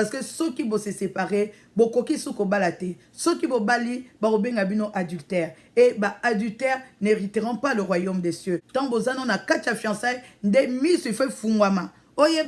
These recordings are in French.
Parce que ceux qui vont se séparer, beaucoup qui sont balatés, ceux qui vont bali, barobenga bino adultère. Et adultères n'hériteront pas le royaume des cieux. Tant que on a 4 fiançailles, des mises se fait fungwama. Oye,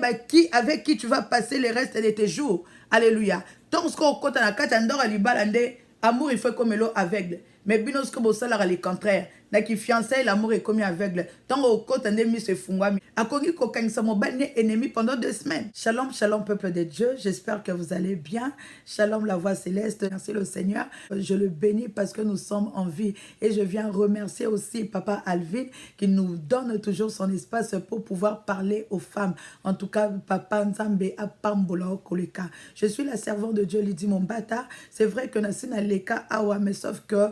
avec qui tu vas passer le reste de tes jours. Alléluia. Tant qu'on a la 4 andor à libalande, amour il fait comme l'eau aveugle. Mais binos que vous savez le contraire. Na qui fiançailles, l'amour est commis aveugle. Tant au côté de mis se fungwami. A kongi ko kanisa mobile ennemi pendant 2 semaines. Shalom, shalom peuple de Dieu. J'espère que vous allez bien. Shalom la voix céleste. Merci le Seigneur. Je le bénis parce que nous sommes en vie. Et je viens remercier aussi Papa Alvin qui nous donne toujours son espace pour pouvoir parler aux femmes. En tout cas, Papa Nzambe Apambola Okoleka. Je suis la servante de Dieu, Lydie Mombata. C'est vrai que Nassina Leka Awa, mais sauf que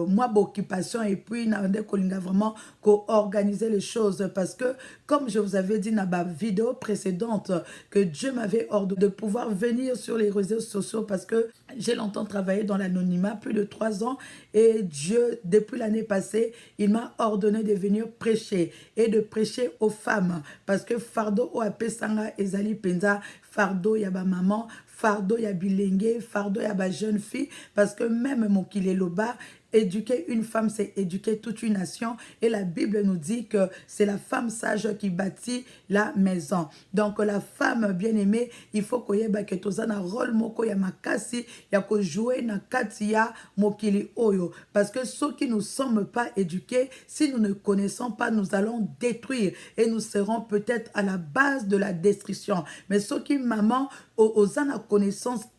moi, occupation et puis Nande Kolinga vraiment co-organiser les choses parce que, comme je vous avais dit dans ma vidéo précédente, que Dieu m'avait ordonné de pouvoir venir sur les réseaux sociaux parce que j'ai longtemps travaillé dans l'anonymat, plus de 3 ans, et Dieu, depuis l'année passée, il m'a ordonné de venir prêcher et de prêcher aux femmes parce que fardo o apesanga ezali penza, fardo yaba maman, fardo ya bilenge, fardo ya ba jeune fille, parce que même mon kileloba, éduquer une femme, c'est éduquer toute une nation. Et la Bible nous dit que c'est la femme sage qui bâtit la maison. Donc la femme bien-aimée, il faut que tu aies un rôle moko ya makasi, ya ko jouer na kati ya mokili oyo. Parce que ceux qui ne sommes pas éduqués, si nous ne connaissons pas, nous allons détruire. Et nous serons peut-être à la base de la destruction. Mais ceux qui, maman, aux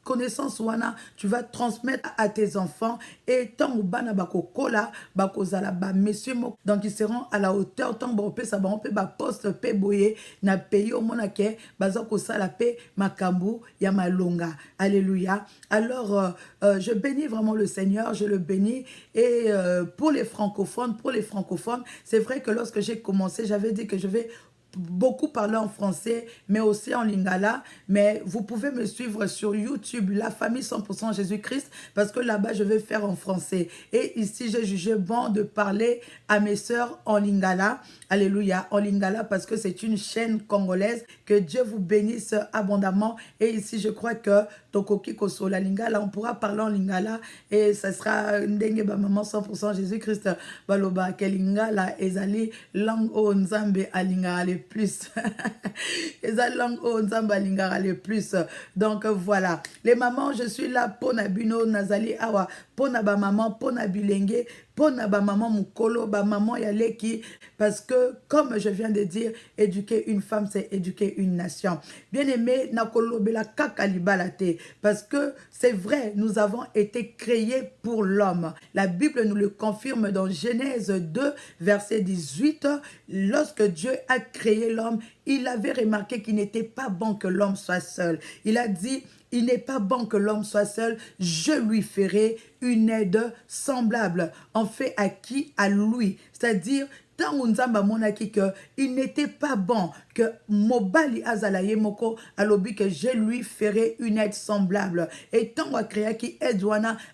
connaissance wana, tu vas transmettre à tes enfants et tant ou bana bako kola bako zala ba messieurs donc ils seront à la hauteur tant bo pe ça ba on pe ba poste pe boye na pays au monake bazako sala pe makambu ya malonga. Alléluia. Alors je bénis vraiment le Seigneur, je le bénis et pour les francophones, c'est vrai que lorsque j'ai commencé, j'avais dit que je vais beaucoup parler en français, mais aussi en lingala. Mais vous pouvez me suivre sur YouTube, La Famille 100% Jésus-Christ, parce que là-bas, je vais faire en français. Et ici, j'ai jugé bon de parler à mes sœurs en lingala. Alléluia, en lingala, parce que c'est une chaîne congolaise. Que Dieu vous bénisse abondamment. Et ici, je crois que Tokoki Koso, la lingala, on pourra parler en lingala. Et ça sera Ndenge Maman 100% Jésus-Christ. Baloba, ke lingala, ezali, langue o nzambe a lingala plus. Ezali langue o nzambe a lingala le plus. Donc voilà. Les mamans, je suis là pour Nabino, Nazali Awa, pour Naba maman, pour Nabilenge, pour Naba maman Mukolo, ba maman Yaleki. Parce que, comme je viens de dire, éduquer une femme, c'est éduquer une nation. Bien aimé, Nakolo Bela Kakalibalate. Parce que c'est vrai, nous avons été créés pour l'homme. La Bible nous le confirme dans Genèse 2, verset 18. Lorsque Dieu a créé l'homme, il avait remarqué qu'il n'était pas bon que l'homme soit seul. Il a dit, il n'est pas bon que l'homme soit seul, je lui ferai une aide semblable. En fait, à qui? À lui. C'est-à-dire, tant Nzamba monaki que il n'était pas bon que Mobali Azalaye Moko alobi que je lui ferai une aide semblable. Et tant a créé qui aide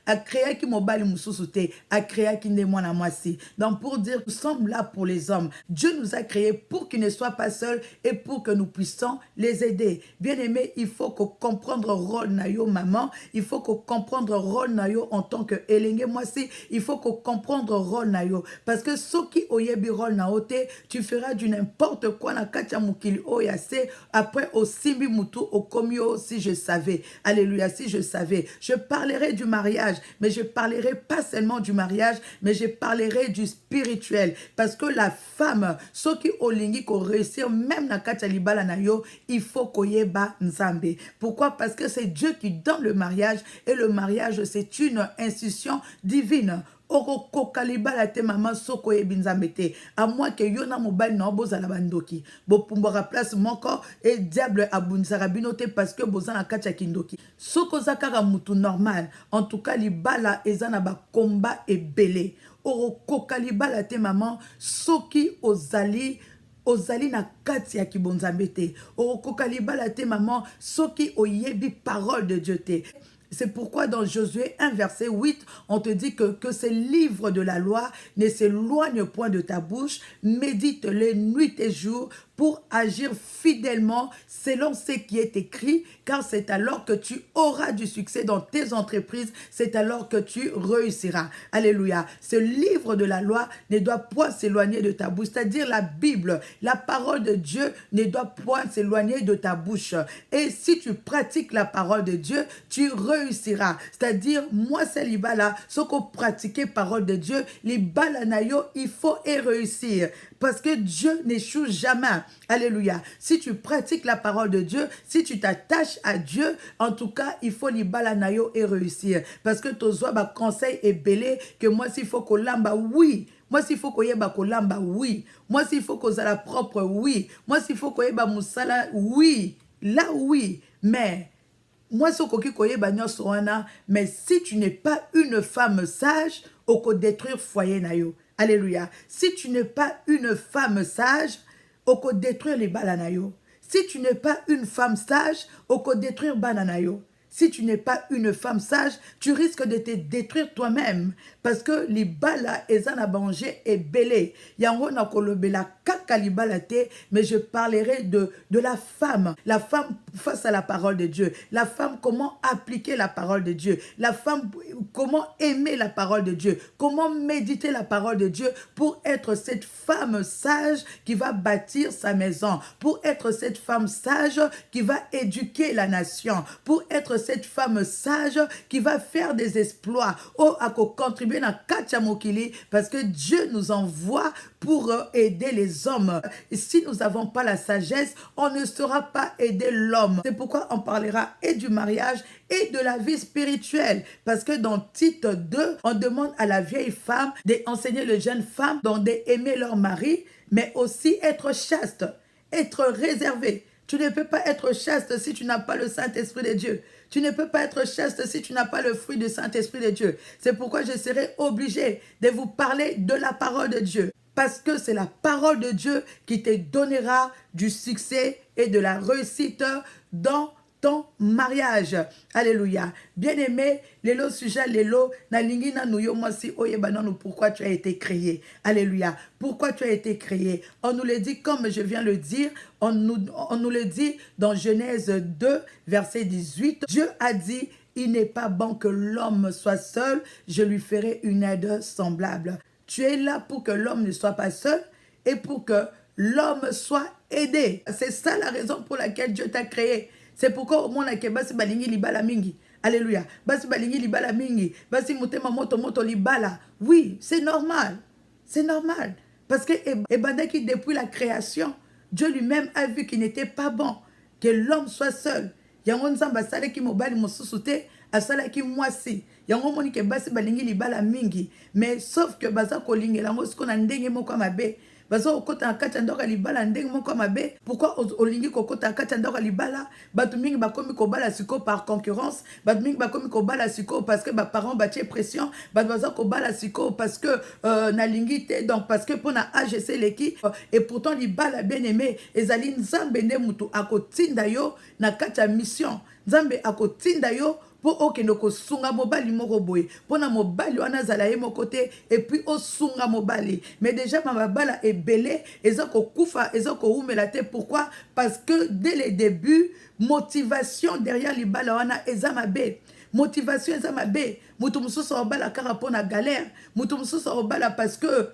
a créé qui Mobali Mususute, a créé qui ne moi moisi. Donc pour dire, nous sommes là pour les hommes. Dieu nous a créés pour qu'ils ne soient pas seuls et pour que nous puissions les aider. Bien aimé, il faut qu'on comprenne le rôle nayo maman, il faut qu'on comprenne le rôle nayo en tant que Elenge moisi, il faut qu'on comprenne le rôle nayo parce que ceux qui oyebi rôle na ote, tu feras du n'importe quoi na katia mukili oyase après au simbi mutu au komio si je savais. Alléluia, si je savais. Je parlerai du mariage, mais je parlerai pas seulement du mariage, mais je parlerai du spirituel parce que la femme, ceux qui olingi ko réussir même na katia libala na yo, il faut koyeba nzambe. Pourquoi? Parce que c'est Dieu qui donne le mariage et le mariage c'est une institution divine. Oko kokaliba la te maman soko e binzambete. À moi que yona mobile na boza la bandoki. Bo pumbora place moko et diable abunzara binote parce que boza na kacha kindoki. Soko zakara mutu normal. En tout cas libala ezana ba combat et belé. Oko kokaliba la te maman soki ozali na kati ya kibonzambete. Oko kokaliba la te maman soki oyebi parole de Dieu te. C'est pourquoi dans Josué 1, verset 8, on te dit que ces livres de la loi ne s'éloignent point de ta bouche, médite-les nuit et jour pour agir fidèlement selon ce qui est écrit, car c'est alors que tu auras du succès dans tes entreprises, c'est alors que tu réussiras. Alléluia. Ce livre de la loi ne doit point s'éloigner de ta bouche, c'est-à-dire la Bible, la parole de Dieu ne doit point s'éloigner de ta bouche. Et si tu pratiques la parole de Dieu, tu réussiras. C'est-à-dire, moi, c'est l'ibala, ce qu'on pratique parole de Dieu, l'ibala nayo, il faut et réussir. Parce que Dieu n'échoue jamais. Alléluia. Si tu pratiques la parole de Dieu, si tu t'attaches à Dieu, en tout cas, il faut l'ibala nayo et réussir. Parce que ton conseil est belé, que moi, s'il faut qu'on lamba, oui. Moi, s'il faut qu'on yeba kolamba, oui. Moi, s'il faut qu'on la propre, oui. Moi, s'il faut qu'on yeba moussala, oui. Là, oui. Mais, moi, mais si tu n'es pas une femme sage, on peut détruire foyer nayo. Alléluia. Si tu n'es pas une femme sage, on peut détruire les balanayo. Si tu n'es pas une femme sage, on peut détruire bananayo. Si tu n'es pas une femme sage, tu risques de te détruire toi-même. Parce que les bala ezana banger est belé. Yango na kolobela kaka li balate, mais je parlerai de la femme. La femme face à la parole de Dieu. La femme, comment appliquer la parole de Dieu. La femme, comment aimer la parole de Dieu. Comment méditer la parole de Dieu pour être cette femme sage qui va bâtir sa maison. Pour être cette femme sage qui va éduquer la nation. Pour être cette femme sage qui va faire des exploits. Oh, à contribuer dans Katia Mokili, parce que Dieu nous envoie pour aider les hommes. Et si nous n'avons pas la sagesse, on ne saura pas aider l'homme. C'est pourquoi on parlera et du mariage et de la vie spirituelle. Parce que dans Tite 2, on demande à la vieille femme d'enseigner les jeunes femmes d'aimer leur mari, mais aussi être chaste, être réservé. Tu ne peux pas être chaste si tu n'as pas le Saint-Esprit de Dieu. Tu ne peux pas être chaste si tu n'as pas le fruit du Saint-Esprit de Dieu. C'est pourquoi je serai obligé de vous parler de la parole de Dieu. Parce que c'est la parole de Dieu qui te donnera du succès et de la réussite dans ton mariage. Alléluia. Bien-aimé, lelo sujet lelo na lingi na nuyo mwasi oyebanano pourquoi tu as été créé. Alléluia. Pourquoi tu as été créé. On nous le dit comme je viens le dire, on nous le dit dans Genèse 2 verset 18. Dieu a dit, il n'est pas bon que l'homme soit seul, je lui ferai une aide semblable. Tu es là pour que l'homme ne soit pas seul et pour que l'homme soit aidé. C'est ça la raison pour laquelle Dieu t'a créé. C'est pourquoi au monde a basi balingi libala mingi. Alléluia. Basi balingi libala mingi. Basi mutema moto libala. Oui, c'est normal. C'est normal. Parce que Ebadaki, depuis la création, Dieu lui-même a vu qu'il n'était pas bon que l'homme soit seul. Yango nzamba sale ki mobali mosusute, asala ki mwasi. Yango moni ke basi balingi libala mingi. Mais sauf que baza kolingi lango siko na ndenge moko mabe. Bazo okota na kati ndoka libala ndenge moko mabe. Pourquoi olingi kokota na kati ndoka libala? Batu mingi bakomi kobala siko par concurrence. Batu mingi bakomi kobala siko parce que ba parents batie pression. Batu bazo kobala siko parce que na lingi te, donc parce que pour na AGC leki et pourtant libala bien aimé ezali nzambe nde mutu akotinda yo na kati ya mission. Nzambe akotinda yo pour okendo ko sunga mobali moko boye pona mobali wana zala ye mokote et puis o sunga mobali mais déjà ma bala est belé ezako kufa ezako umela te. Pourquoi? Parce que dès le début motivation derrière les bala wana ezamabe. Motivation ezamabe. Mutu mususu obala kara pona galère. Mutu mususu obala parce que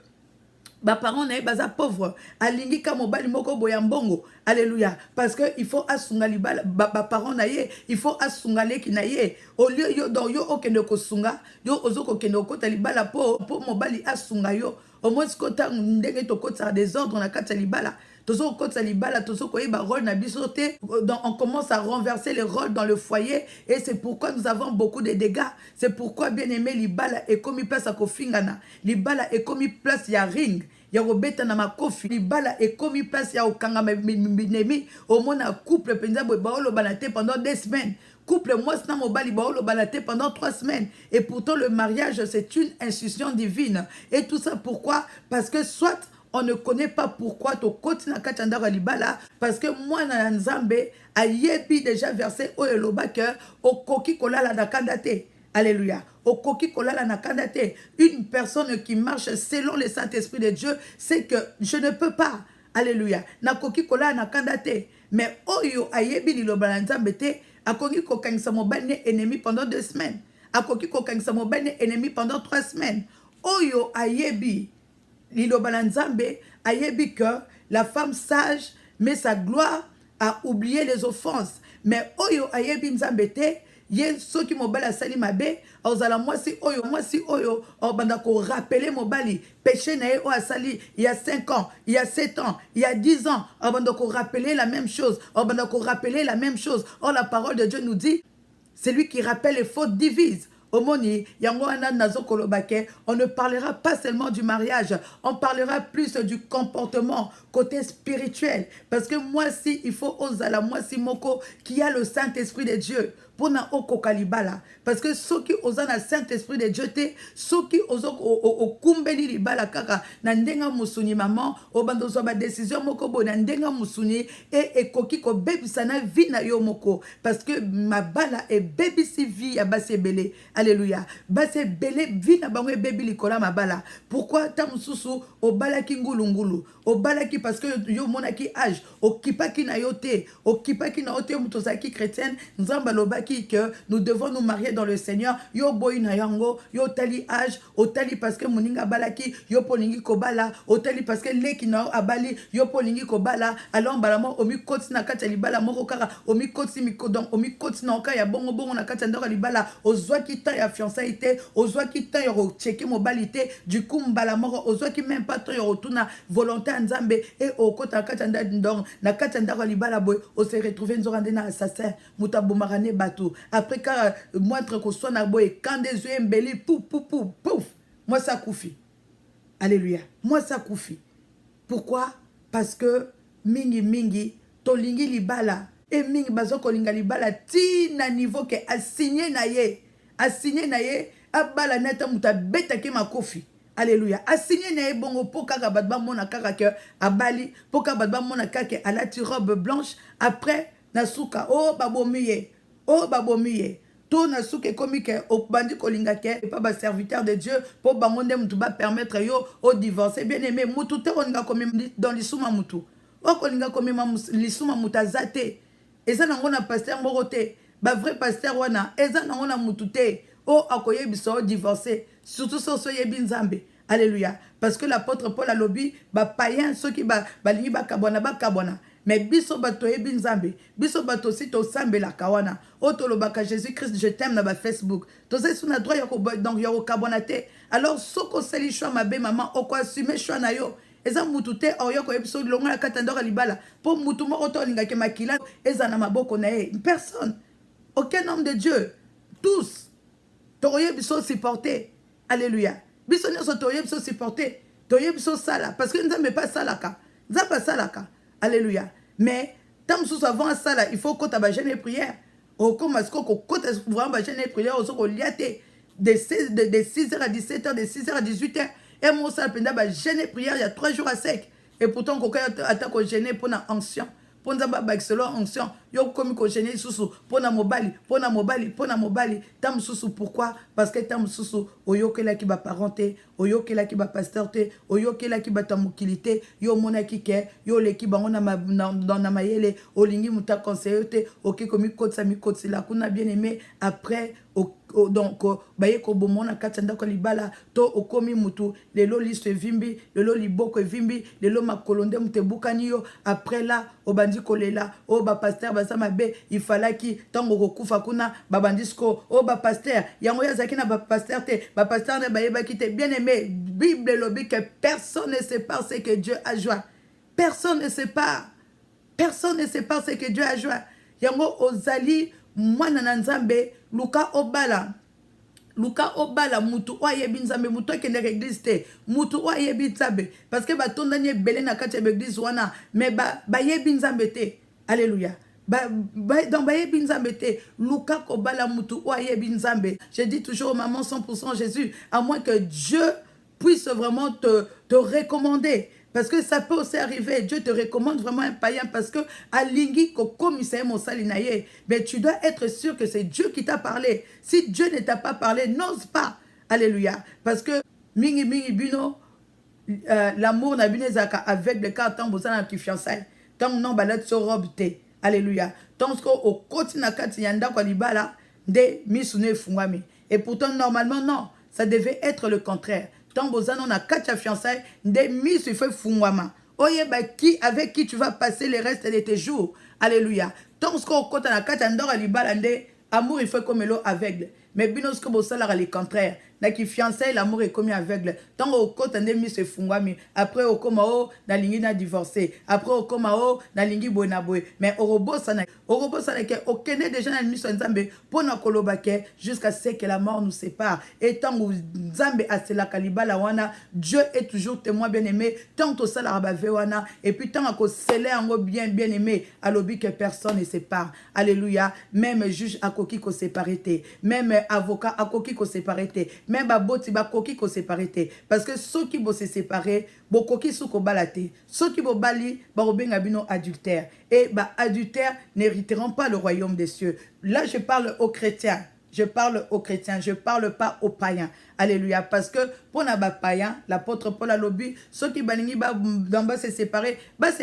ba parents na baza pauvre alingi ka mobali moko boya mbongo. Alléluia. Parce que il faut asunga libala ba parents na ye, il faut asunga leki na ye. Au lieu yo donc yo okende ko sunga, yo ozoko kende ko libala po mobali asunga yo. Au moins kota ndenge to kota désordre na kata libala. Tozo kota libala tozo ko yeba rôle na bisoté. Donc on commence à renverser les rôles dans le foyer et c'est pourquoi nous avons beaucoup de dégâts. C'est pourquoi bien aimé libala est comme place à kofingana. Libala est comme place ya ring. Ya robeta na makofi libala est comme place ya okanga minemi au moins un couple penza baolo balate pendant 2 semaines. Couple moi na mobali baolo balate pendant 3 semaines et pourtant le mariage c'est une institution divine. Et tout ça pourquoi? Parce que soit on ne connaît pas pourquoi to koti na kati ndaka libala parce que moi na nzambe ayebi déjà verset o eloba que okoki kolala na kandate. Alléluia. Okoki kolala na kandate. Une personne qui marche selon le Saint-Esprit de Dieu, c'est que je ne peux pas. Alléluia. Nakoki kola na kandate. Mais oyo ayebi liloba na nzambe te, akoki kokangisa mobali ne ennemi pendant 2 semaines. Akoki kokangisa mobali ne ennemi pendant 3 semaines. Oyo ayebi liloba na nzambe, ayebi que la femme sage met sa gloire à oublier les offenses. Mais oyo ayebi nzambe te, ye soki mobali asali mabe, ozala mwasi oyo, obanda ko rappeler mobali péché na ye o asali il y a 5 ans, il y a 7 ans, il y a 10 ans, obanda ko rappeler la même chose, obanda ko rappeler la même chose. Or la parole de Dieu nous dit, celui qui rappelle les fautes divise. Omoni, yango wana nazo kolobake, on ne parlera pas seulement du mariage, on parlera plus du comportement, côté spirituel. Parce que moi si, il faut ozala, moi si moko, qui a le Saint-Esprit de Dieu, pour na oko kalibala. Parce que ceux qui osent na Saint-Esprit de Dieu te, ceux qui osent au kumbeli libala kaka, na ndenga musuni maman, o bando soba décision moko bo na ndenga musuni, et koki ko bebi sana vi na yo moko. Parce que ma bala est bebi si vi ya base belé. Alléluia. Base belé vi na bango bebi likola ma bala. Pourquoi ta mususu o bala ki ngulu o bala ki parce que yo mona ki âge, o kipa ki na yo te, o kipa ki na yo te mutosa ki chrétienne, nzamba loba que nous devons nous marier dans le Seigneur. Yo boy na yango, yo tali âge, o tali parce que moninga balaki, yo polingi kobala, o tali parce que leki na abali, yo polingi kobala, alors balamo omi koti na kati libala moko kaka, omi koti mikodon, omi koti na oka ya bongo bongo na kati ndora libala, ozwa ki ta ya fiançailles, ozwa ki ta ya checker mobilité, du coup mbala moko, ozwa ki même pas to ya rotuna volonté nzambe et o kota kati ndora na kati ndora libala boy, o se retrouver nzorande na assassin, mutabomarane bato. Après, quand moi, quand des yeux embellis, pouf, pouf, pouf, pouf, moi, ça koufi. Alléluia. Moi, ça koufi. Pourquoi? Parce que mingi, tolingi libala, et mingi bazo kolinga libala, ti na niveau que assigné na ye, abala neta muta beta ke ma kofi. Alléluia. Assigné na ye bongo po kaka badba mona kaka ke abali, po kaka badba mona kaka alati robe blanche, après, nasuka, oh, babomiye. Oh babomiye, to na suke komi ke obandi kolinga ke pas ba serviteur de Dieu pour bangonde mutu ba permettre yo au divorce. Bien aimé, mutu te kolinga komi dans lisuma mutu. O kolinga komi lisuma muta zate. Eza nango na pasteur morote, ba vrai pasteur wana, eza nango na mutu te. O akoye biso divorcer, surtout so yebi nzambe. Alléluia. Parce que l'apôtre Paul a lobby, ba païen ceux qui ba lingi ba kabona. Mais biso bato yebi nzambe, biso bato si to sambe la kawana. Oto lobaka Jésus-Christ, je t'aime na ba Facebook. To se suna droit yako donc yako kabonate. Alors soko seli choix mabe maman, oko assumer choix na yo. Eza mutu te oyoko episode longa la katandora libala. Po mutu mo oto linga ke makila, eza na maboko na ye. Personne. Aucun homme de Dieu. Tous. Toye biso supporter. Alléluia. Biso nyoso toye biso supporter. Toye biso sala parce que nzambe pas salaka. Nzamba salaka. Alléluia. Mais, tant que avant ça, là, il faut que tu aies jeûne et prière. Ou comme est-ce que tu aies jeûne et prière, ou de 6h à 17h, de 6h à 18h. Et moi, ça, jeûne et prière, il y a 3 jours à sec. Et pourtant, quand tu as jeûné pour un ancien, pour un selon ancien, yo komi ko gêner susu pona mobali tam susu. Pourquoi? Parce que tam susu oyokela ki ba parenté, oyokela ki ba pasteur te, oyokela ki ba tamukilité, yo mona ki ke yo leki bango na na mayele olingi muta conseiller te, oki komi kotsa mi kotsila kuna bien aimé après donc baye ko bomona katanda ko libala to okomi mutu lelo liste vimbi, lelo liboko vimbi, lelo makolonde mutebukani yo après là obandi kolela o ba pasteur mabe, il fallait ki tango kokufa kuna babandisco o ba pasteur yango yazaki na ba pasteur te, ba pasteur ne bayeba ki te. Bien aimé, Bible lobi que personne ne sépare ce que Dieu a joint. Personne ne sépare. Personne ne sépare ce que Dieu a joint. Yango ozali mwana na nzambe luka obala mutu oyebi nzambe, mutu akende église te, mutu oyebi nzambe parce que batondani ebele na kati ya église wana mais bayebi nzambe te. Alléluia. Donc bayebi nzambe te, luka kobala mutu oyebi nzambe. Je dis toujours maman 100% Jésus, à moins que Dieu puisse vraiment te recommander. Parce que ça peut aussi arriver, Dieu te recommande vraiment un païen parce que alingi kokomisa mosali na ye, mais tu dois être sûr que c'est Dieu qui t'a parlé. Si Dieu ne t'a pas parlé, n'ose pas. Alléluia. Parce que mingi bino l'amour n'a bien avec le cas tant bozana qui fiançailles tant non balat so robe te alléluia tant ce au côté na kati yanda kwa libala de misune fungami et pourtant normalement non ça devait être le contraire tant bozana na kati fiançailles de misu fait fungama oye ba qui avec qui tu vas passer le reste de tes jours alléluia tant ce au côté na kati yanda libala de amour il fait comme l'eau aveugle mais binos que bosala le contraire na qui fiançailles l'amour est comme aveugle tant au côté de mi se fungami après au koma o na lingi na divorcé après au koma o na lingi bona boy mais au robot ça que au kene déjà na mission nzambe pona kolobake jusqu'à ce que la mort nous sépare et tant où nzambe a cela kalibala wana Dieu est toujours témoin bien-aimé tant to sala rabave wana et puis tant ko sceller en bien-aimé alobi que personne ne sépare alléluia même juge akoki ko séparité même avocat akoki ko séparité même baboti bakoki ko séparité parce que ceux qui vont se séparer bokoki suko balate ceux qui vont bali barobenga bino adultère et adultère n'hériteront pas le royaume des cieux. Là je parle aux chrétiens. Je parle aux chrétiens, je ne parle pas aux païens. Alléluia. Parce que pour les païens, l'apôtre Paul a lobby, ceux qui se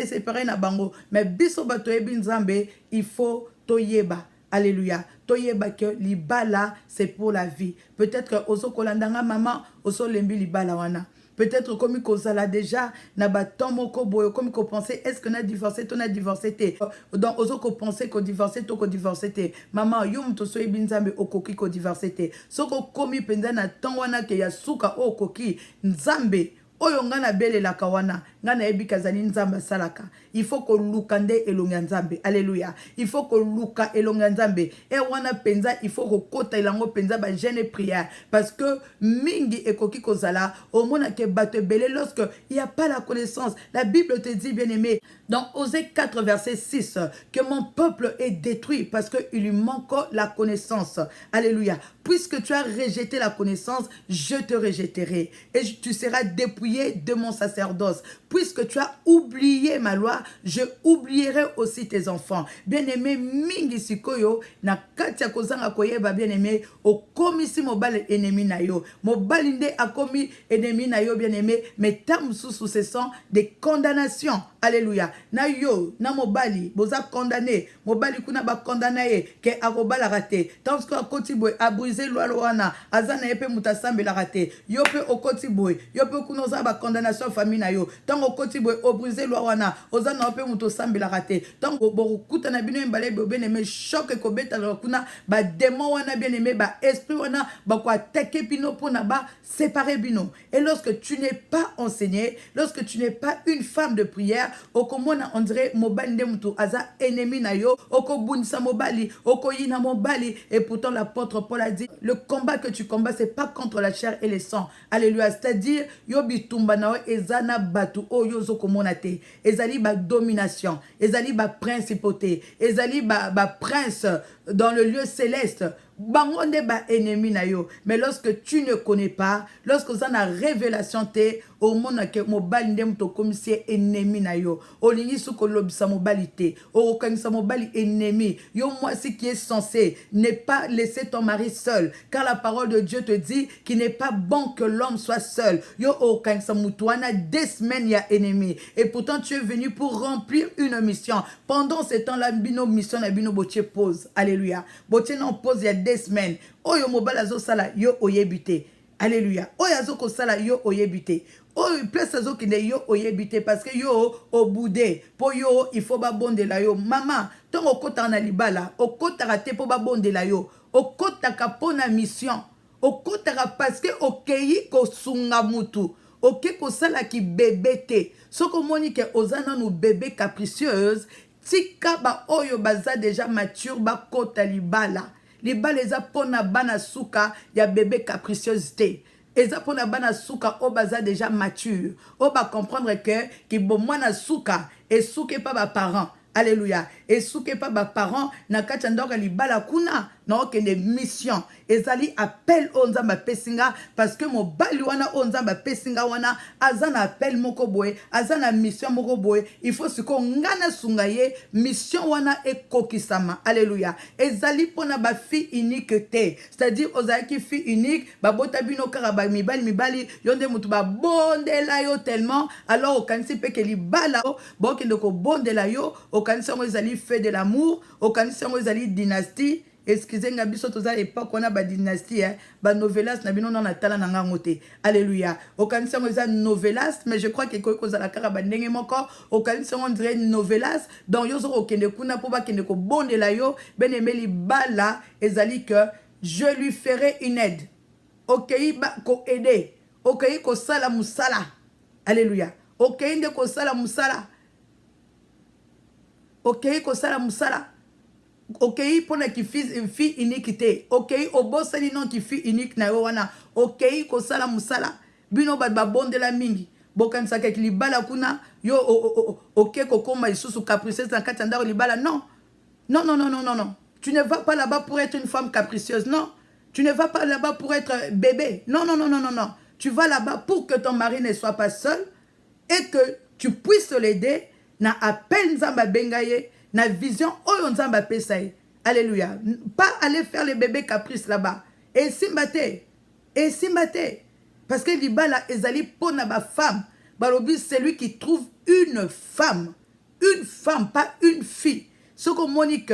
séparer na bango. Mais biso batoyebi nzambe, il faut toyeba. Alléluia. Toyeba que libala c'est pour la vie. Peut-être que oso kolandanga maman, oso lembi libala wana. Peut-être comme il déjà na baton moko boyo comme qu'on pensait est-ce qu'on a divorcé ton a divorcé té donc ozo ko penser ko divorcé to ko divorcé té maman yum to so ibinzambe okoki ko divorcé té soko komi penza na ton wana ke ya suka okoki nzambe oyo ngana bele la kawana ngana ebika zali nzamba salaka il faut que lukande elonga nzambe alléluia il faut que luka elonga nzambe e wana penza il faut que kota ilango penza ba jeûne prière parce que mingi ekoki kozala au mona ke bato belé lorsque il y a pas la connaissance la Bible te dit bien-aimé dans Osée 4 verset 6 que mon peuple est détruit parce que il lui manque la connaissance alléluia puisque tu as rejeté la connaissance je te rejetterai et tu seras dépouillé de mon sacerdoce puisque tu as oublié ma loi je oublierai aussi tes enfants. Bien-aimé, mingi sikoyo, na katia kozanga koyeba bien-aimé, o komisi mobile ennemi na yo. Mobile inde a commis ennemi na yo bien-aimé, mais tam sous ce sont des condamnations. Alléluia. Na yo, na mobali, boza condamné. Mobali kuna ba condamné ke arobala raté. Tant que kotiboy a brisé loi loana, azana epe mutasambe la raté. Yo pe o kotiboy, yo pe kunoza ba condamnation famille na yo. Tant o kotiboy o brisé loi wana, ozana ope mutosambe la raté. Tant o bokuta na bino mbale bien aimé choc ko beta kuna ba démon wana bien aimé ba esprit wana ba ko attaquer pino pona ba séparer bino. Et lorsque tu n'es pas enseigné, lorsque tu n'es pas une femme de prière, okomona on dirait mobali ndemutu aza ennemi na yo okobunisa mobali okoyina mobali et pourtant l'apôtre Paul a dit le combat que tu combats c'est pas contre la chair et le sang alléluia c'est-à-dire yo bitumba na ezana batu oyo zokomona te ezali ba domination ezali ba principauté ezali ba prince dans le lieu céleste bangonde ba ennemi na yo mais lorsque tu ne connais pas lorsque vous en a révélation te au monde que mobali ndem to komisie ennemi na yo olingi suko lobisa mobali te o kanisa mobali ennemi yo moi ce qui est censé n'est pas laisser ton mari seul car la parole de Dieu te dit qu'il n'est pas bon que l'homme soit seul yo o kanisa mutuana des semaines ya ennemi et pourtant tu es venu pour remplir une mission pendant ce temps là bino mission na bino boche pause alléluia boche non pause ya des semaines oyo mobali azo sala yo oyebite alléluia oyo azoko sala yo oyebite oyo place azokinde yo oyebite parce que yo obude po yo il faut babondela yo mama tongo okotaka na libala okotaka te po babondela yo okotaka po na mission okotaka parce que okeyi kosunga mutu oke kosala ki bébé te soko moni ke ozana no bébé capricieuse tika ba oyo baza déjà mature ba kota libala libala eza pona bana suka ya bébé capricieuse te eza pona bana suka o baza déjà mature o ba comprendre que ki bo mwana suka et souke pas ba parents alléluia et souke pas ba parents na kati ndoko libala kuna non que des missions ezali appel onzamba pesinga parce que mon bali wana onzamba pesinga wana azana appel moko boye azana mission moko boye il faut ce qu'on ngana sungaye mission wana ekokisama alléluia ezali pona ba fille unique te c'est-à-dire ozaki fille unique ba bota bino kara ba mibali yonde mutu ba bondela yo tellement alors okanisi pe ke libala bon ke ndoko bondela yo okanisi ngo ezali fait de l'amour okanisi ngo ezali dynastie excusez nga biso toza époque on a ba dynastie ba novelas na bino na tala na ngote alléluia okanisi ngo ezali novelas mais je crois que ko za la kara ba ndenge moko okanisi ngo dirait novelas donc yo zo okende kuna po ba kende ko bondela yo ben emeli bala ezali que je lui ferai une aide okei ba ko aider okei ko sala musala alléluia okei nde ko sala musala okei ko sala musala okei pona ki fille unique te okei obosali non ki fille unique na yo wana okei ko sala musala bino ba bondela mingi bokanisa ke libala kuna yo okei ko koma isusu capricieuse na kati ndaro libala non non non non non non non tu ne vas pas là-bas pour être une femme capricieuse non tu ne vas pas là-bas pour être bébé non non non non non non tu vas là-bas pour que ton mari ne soit pas seul et que tu puisses l'aider na appel nzamba bengaye na vision oyo nzamba pesaye alléluia pas aller faire les bébés caprices là-bas et simbate parce que libala ezali pona ba femme balobi celui qui trouve une femme pas une fille ce que Monique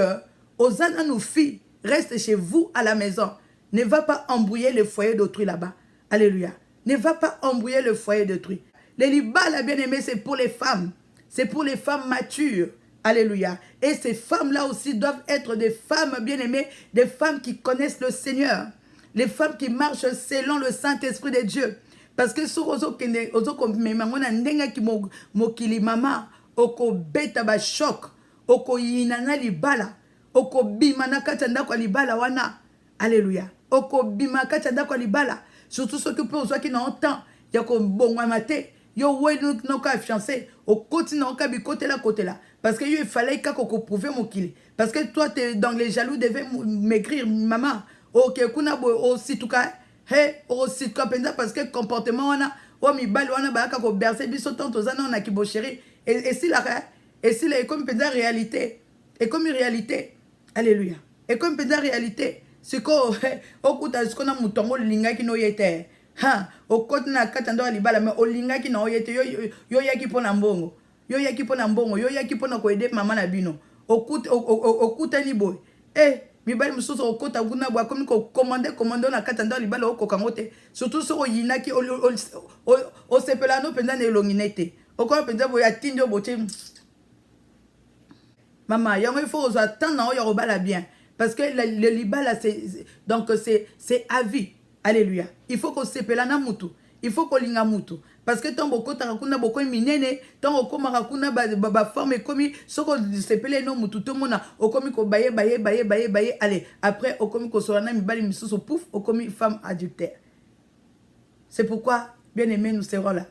osana nos filles reste chez vous à la maison ne va pas embrouiller le foyer d'autrui là-bas alléluia ne va pas embrouiller le foyer d'autrui les libala bien aimé c'est pour les femmes matures. Alléluia. Et ces femmes-là aussi doivent être des femmes bien-aimées, des femmes qui connaissent le Seigneur. Les femmes qui marchent selon le Saint-Esprit de Dieu. Parce que sur ozo memangona ndenga ki mokili mama oko beta ba choc oko yinana libala oko bimana katanda kwa libala wana. Alléluia. Oko bima katanda kwa libala. Surtout ceux qui peuvent qui n'ont temps yako bongwa mate. Yo ouais non ka fiancé au côté non ka bi côté là parce que il fallait qu'on prouve mon kili parce que toi t'es dans les jaloux devait m'écrire maman OK kuna aussi tout cas hey aussi ka penza parce que comportement on a o mi bali wana ba ka ko bercer biso tonto zana on a ki bo chéri et si la comme penza réalité et comme une réalité alléluia et comme penza réalité c'est ko o kuta ce qu'on a mutongo linga ki no yete ha okoti na katando libala mais olingaki na oyete yo yaki pona mbongo yo yaki pona ko aider mama na bino okuta ni boy mibali mususu okota kuna bwa comme ko commander na katando libala okokangote surtout so oyinaki o sepela no penda ne longinete okwa penda boy atindi obote mama yango il faut attendre na yo robala bien parce que le libala c'est à vie. Alléluia. Il faut qu'on s'épelle na mutu. Il faut qu'on linga mutu. Parce que tant boko tarakuna boko minene, tant oko marakuna ba forme comme soko s'épelle no mutu tout mona okomi ko baye. Allez, après okomi ko solana mi bali misuso pouf okomi femme adultère. C'est pourquoi bien aimé nous serons là.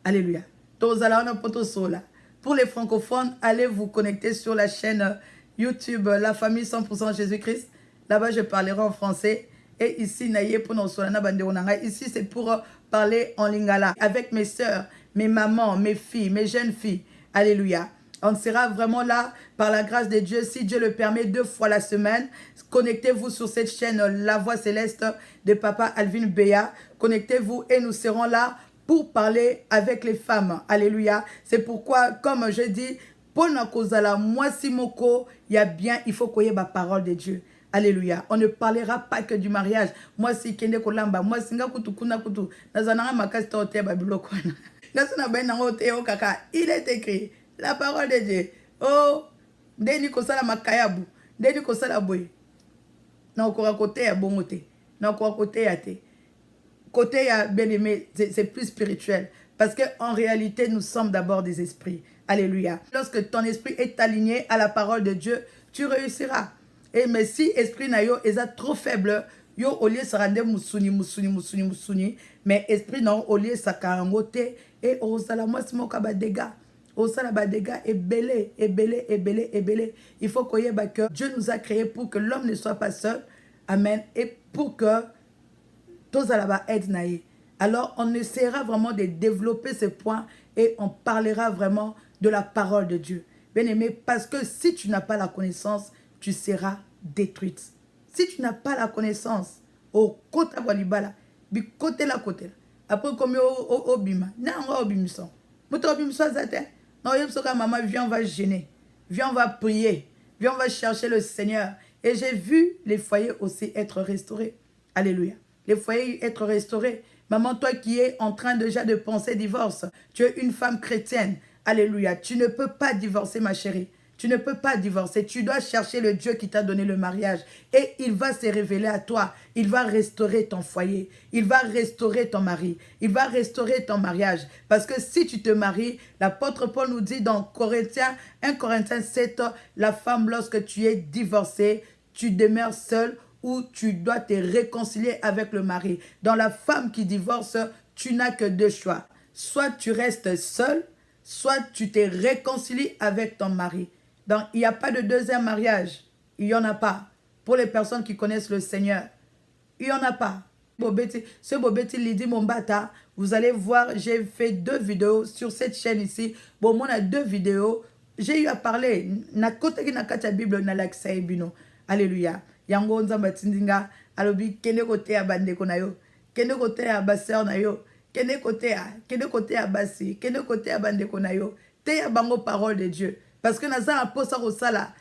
Alléluia. Tozala poto sola. Pour les francophones, allez vous connecter sur la chaîne YouTube La Famille 100% Jésus-Christ. Là-bas je parlerai en français. Et ici, ici c'est pour parler en lingala avec mes soeurs, mes mamans, mes filles, mes jeunes filles. Alléluia. On sera vraiment là par la grâce de Dieu, si Dieu le permet, 2 fois la semaine. Connectez-vous sur cette chaîne La Voix Céleste de Papa Alvin Béa. Connectez-vous et nous serons là pour parler avec les femmes. Alléluia. C'est pourquoi, comme je dis, pour Nakozala, moi Simoko, il faut qu'il y ait la parole de Dieu. Alléluia. On ne parlera pas que du mariage. Moi, si kende kolamba, moi, singa kutu kuna kutu. Nazananga makasta ote babilo kwana. Nasuna bena ote o kaka. Il est écrit la parole de Dieu. Oh, deni kosala makayabu, deni kosala boy. Na okora côté ya bongote. Na okora côté ya te. Côté ya bien-aimé, c'est plus spirituel parce que en réalité, nous sommes d'abord des esprits. Alléluia. Lorsque ton esprit est aligné à la parole de Dieu, tu réussiras. Et mais si esprit na yo est trop faible, yo au lieu sera de musuni mais esprit non au lieu sa karangote et osala moi simo kaba dega ça là-bas dégâts est belé, est belé, est belé, est belé. Il faut qu'on y ait que Dieu nous a créés pour que l'homme ne soit pas seul. Amen. Et pour que tous là-bas aide naïe. Alors, on essaiera vraiment de développer ce point et on parlera vraiment de la parole de Dieu. Bien aimé, parce que si tu n'as pas la connaissance, tu seras détruite. Si tu n'as pas la connaissance, au côté walibala, bi côté la côté. Après comme au bima, na on bimison. Moto bimison zate. Non, yem soka maman viens on va jeûner. Viens on va prier. Viens on va chercher le Seigneur. Et j'ai vu les foyers aussi être restaurés. Alléluia. Les foyers être restaurés. Maman, toi qui es en train déjà de penser divorce, tu es une femme chrétienne. Alléluia. Tu ne peux pas divorcer, ma chérie. Tu ne peux pas divorcer. Tu dois chercher le Dieu qui t'a donné le mariage. Et il va se révéler à toi. Il va restaurer ton foyer. Il va restaurer ton mari. Il va restaurer ton mariage. Parce que si tu te maries, l'apôtre Paul nous dit dans Corinthiens, 1 Corinthiens 7, la femme, lorsque tu es divorcée, tu demeures seule ou tu dois te réconcilier avec le mari. Dans la femme qui divorce, tu n'as que deux choix. Soit tu restes seule, soit tu te réconcilies avec ton mari. Donc, il n'y a pas de deuxième mariage. Il n'y en a pas. Pour les personnes qui connaissent le Seigneur, il n'y en a pas. Ce Bobeti Lydie Mombata, vous allez voir, j'ai fait 2 vidéos sur cette chaîne ici. Bon, moi, on a 2 vidéos. J'ai eu à parler. Na côté qui na kacha Bible na l'accès bino. Alléluia. Yango nzamba tindinga alobi kende côté ya bandeko na yo. Kende côté ya baseur na yo. Kende côté ya basi. Kende côté ya bandeko na yo. Te ya bango parole de Dieu. Parce que naza la posa osala.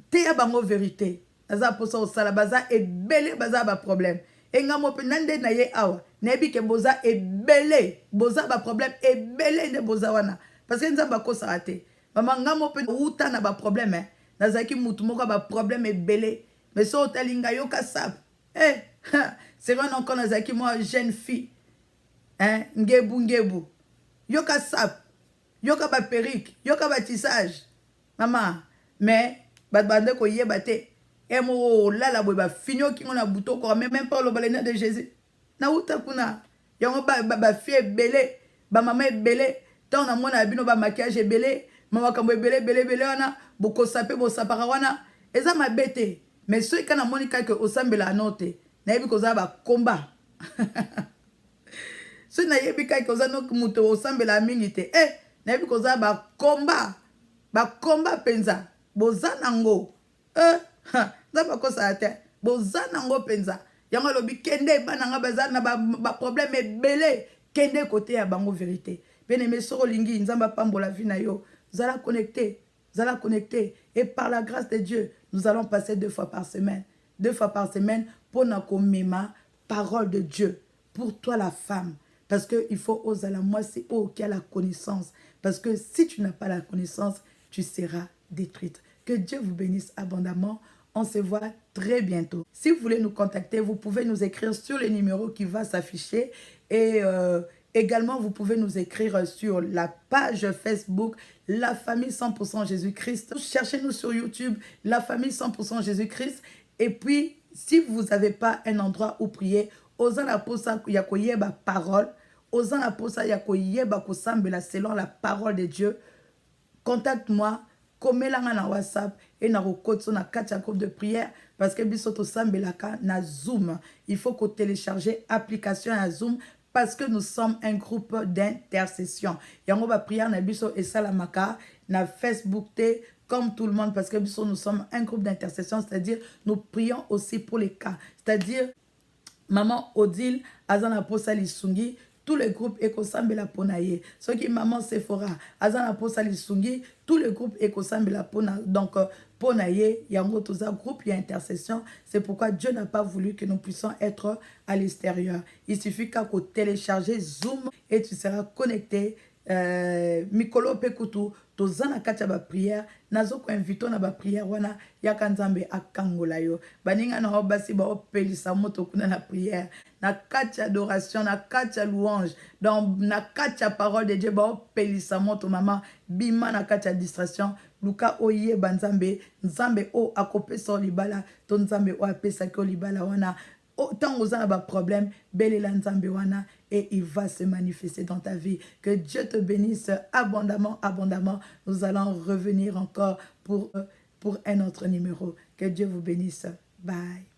Te ya bango vérité. Naza la posa osala baza ebele baza ba problème. Enga mo pe nande na ye awa. Nebi ke boza ebele. Boza ba problème ebele ne boza wana. Parce que nzamba ko sarate. Maman nga mo pe uta na ba problème hein. Nazaki mutu moko ba problème ebele. Mais so talinga yo ka sab. Eh, c'est vrai encore nazaki moi jeune fille. Hein, ngebu. Yo ka sab. Yo ka ba perruque, yo ka ba tissage. Maman, mais ba bande ko yeba te. E mo la la boy ba finyo ki on a bouton ko même pas le balena de Jésus. Na uta kuna. Yango ba fie belé, ba maman belé. Tant na mona bino ba maquillage belé, mama kambo belé wana, boko sapé bo sapara wana. Eza ma bête. Mais ceux qui ont monika que osambela note, na yebi koza ba combat. Ceux na yebi kai koza no muto osambela mingi te. Eh, na yebi koza ba combat. Ba combat penza. Bozanango. Za ba kosa ate. Bozanango penza. Yango lobi kende bananga bazana ba problème ebele. Kende côté ya bango vérité. Bien aimé soro lingi nzamba pambola vie na yo. Zala connecté. Zala connecté. Et par la grâce de Dieu, nous allons passer 2 fois par semaine. 2 fois par semaine pour notre mema parole de Dieu. Pour toi la femme. Parce qu'il faut oser la moi, c'est qui a la connaissance. Parce que si tu n'as pas la connaissance, tu seras détruite. Que Dieu vous bénisse abondamment. On se voit très bientôt. Si vous voulez nous contacter, vous pouvez nous écrire sur le numéro qui va s'afficher. Et également, vous pouvez nous écrire sur la page Facebook La Famille 100% Jésus-Christ. Cherchez-nous sur YouTube La Famille 100% Jésus-Christ. Et puis, si vous n'avez pas un endroit où prier, osant la posa yakoyeba parole, osant la posa yakoyeba kosambela selon la parole de Dieu, contacte-moi. Komelanga na WhatsApp et na rokotso na katia groupe de prière parce que bisoto sambelaka na Zoom. Il faut qu'on télécharge application à Zoom parce que nous sommes un groupe d'intercession. Yango ba prière na biso et salamaka na Facebook té comme tout le monde parce que biso nous sommes un groupe d'intercession, c'est-à-dire nous prions aussi pour les cas. C'est-à-dire maman Odile azana posa lisungi tout le groupe Ekosambela Ponaye. Ce qui maman Sephora, Azana Posa Lisungi, tout le groupe Ekosambela Pona. Donc, Ponaye, Yango Toza, groupe, il y a intercession. C'est pourquoi Dieu n'a pas voulu que nous puissions être à l'extérieur. Il suffit qu'à télécharger Zoom et tu seras connecté. Mikolo Pekutu, Tozana Katia ba prière, Nazo ko invito na ba prière wana yakanzambe akangola yo. Baninga na hobasi ba opelisa moto kuna na prière. Na katia adoration, na katia louange, dans na katia parole de Dieu ba opelisa moto maman bima na katia distraction. Luka oye banzambe, nzambe o akopesa libala, ton nzambe o apesa ko libala wana. autant aux un problème, et il va se manifester dans ta vie. Que Dieu te bénisse abondamment, abondamment. Nous allons revenir encore pour un autre numéro. Que Dieu vous bénisse. Bye.